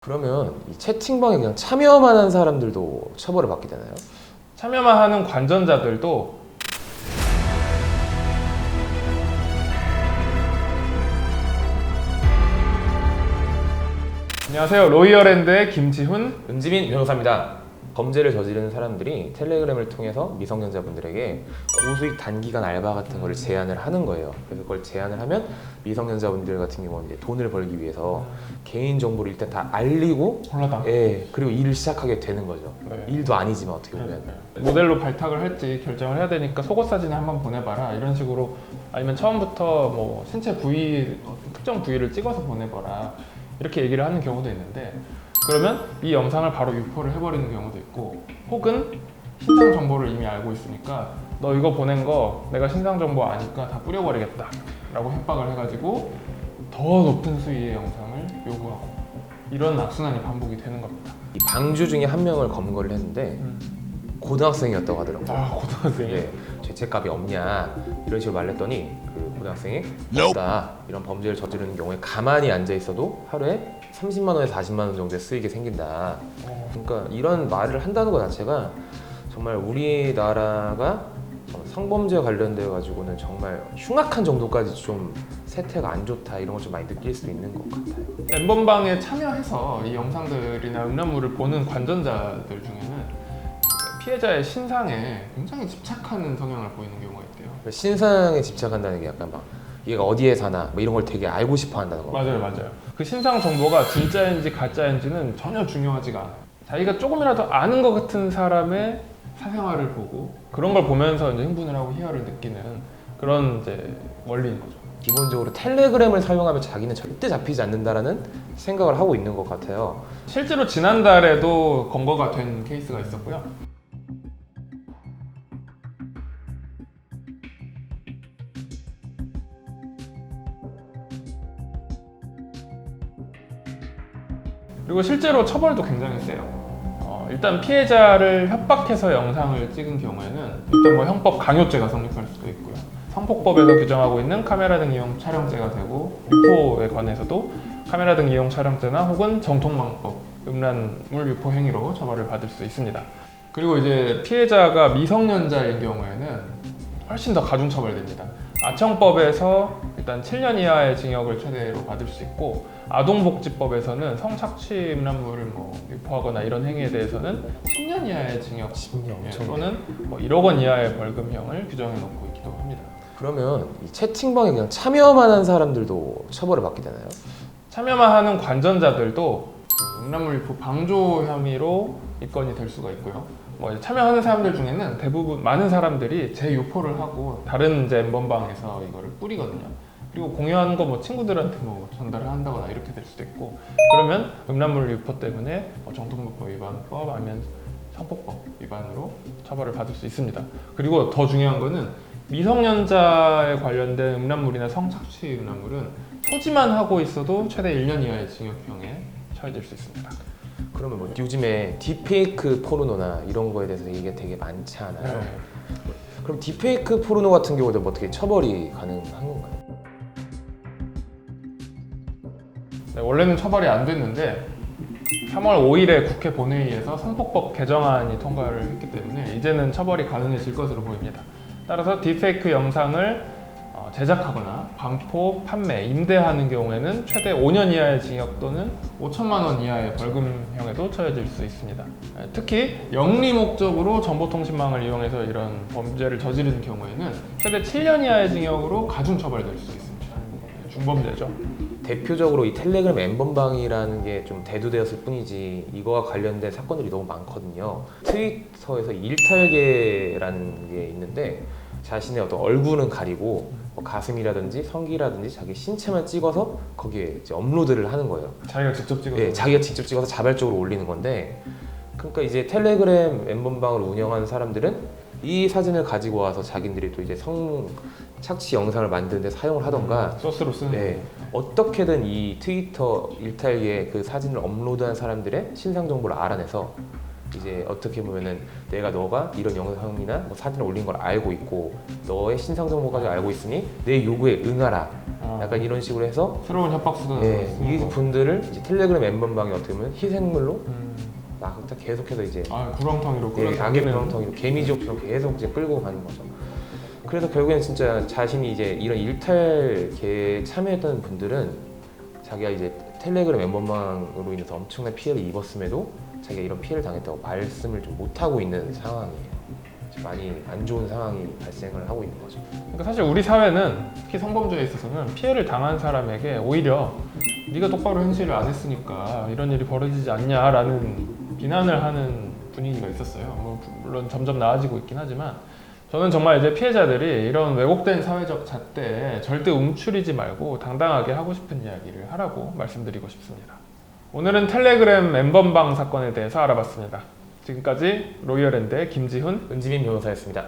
그러면 이 채팅방에 그냥 참여만 한 사람들도 처벌을 받게 되나요? 참여만 하는 관전자들도 안녕하세요. 로이어랜드의 김지훈. 은지민 변호사입니다. 범죄를 저지르는 사람들이 텔레그램을 통해서 미성년자분들에게 고수익 단기간 알바 같은 거를 제안을 하는 거예요. 그래서 그걸 제안을 하면 미성년자분들 같은 경우는 이제 돈을 벌기 위해서 개인 정보를 일단 다 알리고 홀라당. 그리고 일을 시작하게 되는 거죠. 네. 일도 아니지만 어떻게 보면. 모델로 발탁을 할지 결정을 해야 되니까 속옷 사진을 한번 보내봐라 이런 식으로, 아니면 처음부터 뭐 신체 부위 특정 부위를 찍어서 보내봐라 이렇게 얘기를 하는 경우도 있는데, 그러면 이 영상을 바로 유포를 해버리는 경우도 있고, 혹은 신상 정보를 이미 알고 있으니까 너 이거 보낸 거 내가 신상 정보 아니까 다 뿌려버리겠다 라고 협박을 해가지고 더 높은 수위의 영상을 요구하고, 이런 악순환이 반복이 되는 겁니다. 이 방주 중에 한 명을 검거를 했는데 고등학생이었다고 하더라고요. 아, 고등학생이? 네, 죄책감이 없냐 이런 식으로 말했더니 그 고등학생이 없다, 이런 범죄를 저지르는 경우에 가만히 앉아 있어도 하루에 30만 원에서 40만 원 정도의 수익이 생긴다. 그러니까 이런 말을 한다는 것 자체가 정말 우리나라가 성범죄와 관련돼 가지고는 정말 흉악한 정도까지 좀 세태가 안 좋다, 이런 걸 좀 많이 느낄 수 있는 것 같아요. 엠번방에 참여해서 이 영상들이나 음란물을 보는 관전자들 중에는 피해자의 신상에 굉장히 집착하는 성향을 보이는 경우가 있대요. 신상에 집착한다는 게 약간 막 얘가 어디에 사나 뭐 이런 걸 되게 알고 싶어 한다는 거. 맞아요. 그 신상 정보가 진짜인지 가짜인지는 전혀 중요하지가 않아요. 자기가 조금이라도 아는 것 같은 사람의 사생활을 보고 그런 걸 보면서 이제 흥분을 하고 희열을 느끼는 그런 이제 원리인 거죠. 기본적으로 텔레그램을 사용하면 자기는 절대 잡히지 않는다라는 생각을 하고 있는 것 같아요. 실제로 지난달에도 검거가 된 케이스가 있었고요. 그리고 실제로 처벌도 굉장히 세요. 일단 피해자를 협박해서 영상을 찍은 경우에는 일단 뭐 형법 강요죄가 성립할 수도 있고요. 성폭법에서 규정하고 있는 카메라 등 이용 촬영죄가 되고, 유포에 관해서도 카메라 등 이용 촬영죄나 혹은 정통망법 음란물 유포 행위로 처벌을 받을 수 있습니다. 그리고 이제 피해자가 미성년자인 경우에는 훨씬 더 가중 처벌됩니다. 아청법에서 일단 7년 이하의 징역을 최대로 받을 수 있고, 아동복지법에서는 성착취 음란물을 뭐 유포하거나 이런 행위에 대해서는 10년 이하의 징역 10년 엄청 또는 뭐 1억 원 이하의 벌금형을 규정해 놓고 있기도 합니다. 그러면 이 채팅방에 그냥 참여만 한 사람들도 처벌을 받게 되나요? 참여만 하는 관전자들도 그 음란물 유포 방조 혐의로 입건이 될 수가 있고요. 뭐 참여하는 사람들 중에는 대부분 많은 사람들이 재유포를 하고 다른 이제 엠번방에서 이거를 뿌리거든요. 그리고 공유하는 거 뭐 친구들한테 뭐 전달을 한다거나 이렇게 될 수도 있고, 그러면 음란물 유포 때문에 정통부법 위반법 아니면 성폭법 위반으로 처벌을 받을 수 있습니다. 그리고 더 중요한 거는 미성년자에 관련된 음란물이나 성착취 음란물은 소지만 하고 있어도 최대 1년 이하의 징역형에 처해질 수 있습니다. 그러면 뭐 요즘에 딥페이크 포르노나 이런 거에 대해서 얘기가 되게 많지 않아요? 그럼 딥페이크 포르노 같은 경우도 뭐 어떻게 처벌이 가능한 건가요? 네, 원래는 처벌이 안 됐는데 3월 5일에 국회 본회의에서 성폭법 개정안이 통과를 했기 때문에 이제는 처벌이 가능해질 것으로 보입니다. 따라서 딥페이크 영상을 제작하거나 반포, 판매, 임대하는 경우에는 최대 5년 이하의 징역 또는 5천만 원 이하의 벌금형에도 처해질 수 있습니다. 특히 영리 목적으로 정보통신망을 이용해서 이런 범죄를 저지르는 경우에는 최대 7년 이하의 징역으로 가중 처벌될 수 있습니다. 중범죄죠. 대표적으로 이 텔레그램 엠번방이라는 게 좀 대두되었을 뿐이지 이거와 관련된 사건들이 너무 많거든요. 트위터에서 일탈계라는 게 있는데 자신의 어떤 얼굴은 가리고 뭐 가슴이라든지 성기라든지 자기 신체만 찍어서 거기에 이제 업로드를 하는 거예요. 자기가 직접 찍어서. 네, 자기가 직접 찍어서 자발적으로 올리는 건데, 그러니까 이제 텔레그램 엠번방을 운영하는 사람들은 이 사진을 가지고 와서 자기들이 또 이제 성착취 영상을 만드는 데 사용을 하던가 소스로 쓰는 네, 어떻게든 이 트위터 일탈기에 그 사진을 업로드한 사람들의 신상 정보를 알아내서 이제 어떻게 보면은 너가 이런 영상이나 뭐 사진을 올린 걸 알고 있고 너의 신상 정보까지 알고 있으니 내 요구에 응하라. 약간 이런 식으로 해서 새로운 협박 수단을 이 분들을 이제 텔레그램 멤버방에 어떻게 보면 희생물로 막 계속해서 이제 구렁텅이로 악의 구렁텅이로 개미지옥처럼 계속 이제 끌고 가는 거죠. 그래서 결국엔 진짜 자신이 이제 이런 일탈계에 참여했던 분들은 자기가 이제 텔레그램 멤버망으로 인해서 엄청난 피해를 입었음에도 자기가 이런 피해를 당했다고 말씀을 좀 못하고 있는 상황이에요. 많이 안 좋은 상황이 발생을 하고 있는 거죠. 그러니까 사실 우리 사회는 특히 성범죄에 있어서는 피해를 당한 사람에게 오히려 네가 똑바로 현실을 안 했으니까 이런 일이 벌어지지 않냐라는 비난을 하는 분위기가 있었어요. 뭐 물론 점점 나아지고 있긴 하지만 저는 정말 이제 피해자들이 이런 왜곡된 사회적 잣대에 절대 움츠리지 말고 당당하게 하고 싶은 이야기를 하라고 말씀드리고 싶습니다. 오늘은 텔레그램 멤버방 사건에 대해서 알아봤습니다. 지금까지 로이어랜드의 김지훈, 은지민 변호사였습니다.